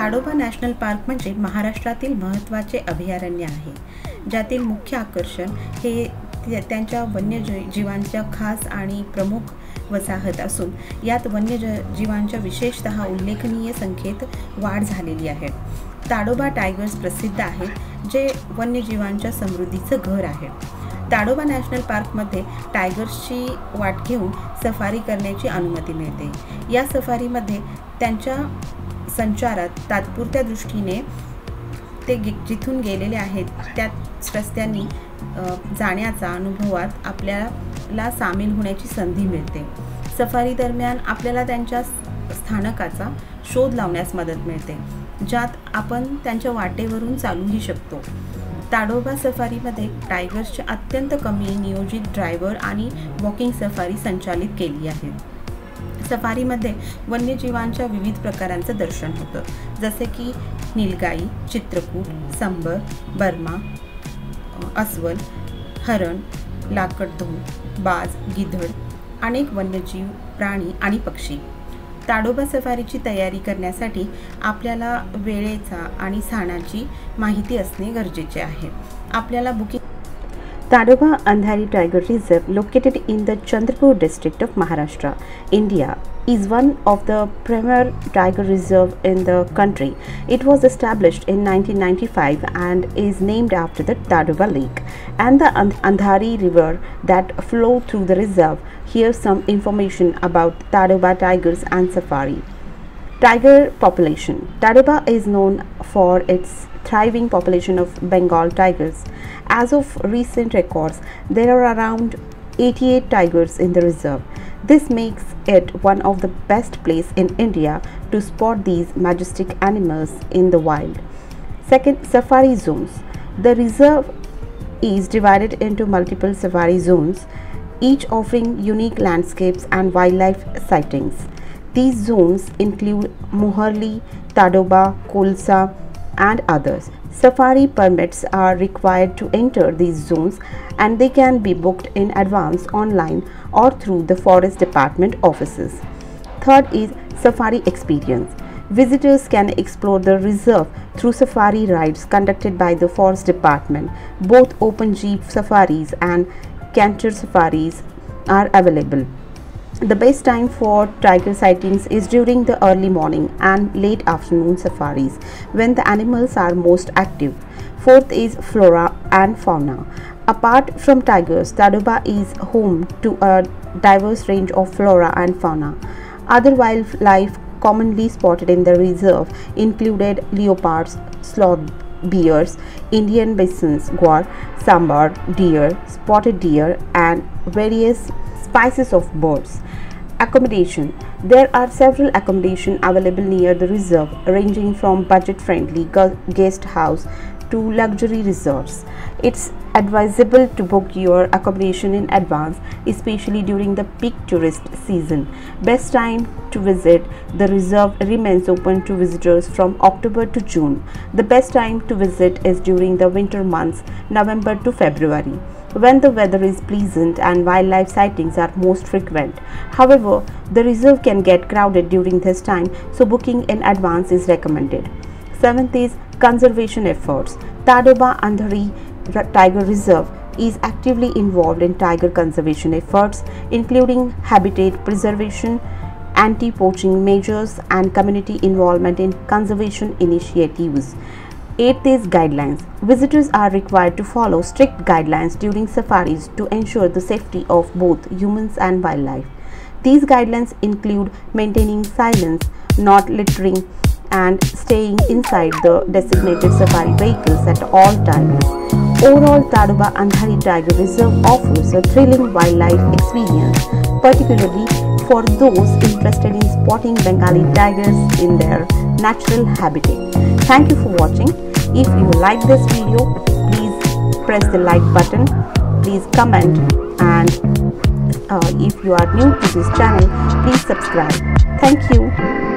Tadoba national park म्हणजे महाराष्ट्रातील महत्त्वाचे अभयारण्य आहे, ज्यातील मुख्य आकर्षण हे त्यांच्या वन्यजीवांच्या खास आणि प्रमुख वसाहत असून यात वन्यजीवांच्या विशेषतः उल्लेखनीय संख्येत वाढ झालेली आहे. ताडोबा टायगर्स प्रसिद्ध आहेत, जे वन्यजीवांच्या समृद्धीचं घर आहे. ताडोबा नॅशनल पार्कमध्ये टायगर्सची वाट घेऊन सफारी करण्याची अनुमती मिळते. या सफारीमध्ये त्यांच्या संचारात तात्पुरत्या दृष्टीने ते जिथून गेलेले आहेत त्याच रस्त्यांनी जाण्याचा अनुभवात आपल्याला सामील होण्याची संधी मिळते. सफारी दरम्यान आपल्याला त्यांच्या स्थानकाचा शोध लावण्यास मदत मिळते, ज्यात आपण त्यांच्या वाटेवरून चालूही शकतो. ताडोबा सफारीमध्ये टायगर्सचे अत्यंत कमी नियोजित ड्रायव्हर आणि वॉकिंग सफारी संचालित केली आहे. सफारीमध्ये वन्यजीवांच्या विविध प्रकारांचं दर्शन होतं, जसे की नीलगाई, चित्रकूट, सांबर, बर्मा, अस्वल, हरण, लाकडधों, बाज, गिधड, अनेक वन्यजीव, प्राणी आणि पक्षी. ताडोबा सफारीची तयारी करण्यासाठी आपल्याला वेळेचा आणि स्थानाची माहिती असणे गरजेचे आहे. आपल्याला booking Tadoba Andhari Tiger Reserve, located in the Chandrapur district of Maharashtra, India, is one of the premier tiger reserve in the country. It was established in 1995 and is named after the Tadoba Lake and the Andhari River that flow through the reserve. Here's some information about Tadoba tigers and safari. Tiger population. Tadoba is known for its thriving population of Bengal tigers. As of recent records, there are around 88 tigers in the reserve. This makes it one of the best places in India to spot these majestic animals in the wild. Second, safari zones. The reserve is divided into multiple safari zones, each offering unique landscapes and wildlife sightings. These zones include Moharli, Tadoba, Kolsa, and others. Safari permits are required to enter these zones and they can be booked in advance online or through the Forest Department offices. Third is safari experience. Visitors can explore the reserve through safari rides conducted by the Forest Department. Both open jeep safaris and canter safaris are available. The best time for tiger sightings is during the early morning and late afternoon safaris, when the animals are most active. Fourth is flora and fauna. Apart from tigers, Tadoba is home to a diverse range of flora and fauna. Other wildlife commonly spotted in the reserve included leopards, sloth bears, Indian bisons, gaur, sambar, deer, spotted deer, and various species of birds. Accommodation. There are several accommodation available near the reserve, ranging from budget-friendly guest house to luxury resorts. It's advisable to book your accommodation in advance, especially during the peak tourist season. Best time to visit the reserve remains open to visitors from October to June. The best time to visit is during the winter months, November to February, when the weather is pleasant and wildlife sightings are most frequent. However, the reserve can get crowded during this time, so booking in advance is recommended. Seventh is conservation efforts. Tadoba Andhari Tiger Reserve is actively involved in tiger conservation efforts, including habitat preservation, anti-poaching measures, and community involvement in conservation initiatives. Eighth is guidelines. Visitors are required to follow strict guidelines during safaris to ensure the safety of both humans and wildlife. These guidelines include maintaining silence, not littering, and staying inside the designated safari vehicles at all times. Overall, Tadoba Andhari Tiger Reserve offers a thrilling wildlife experience, particularly for those interested in spotting Bengali tigers in their natural habitat. Thank you for watching. If you like this video, please press the like button, please comment, and if you are new to this channel, please subscribe. Thank you.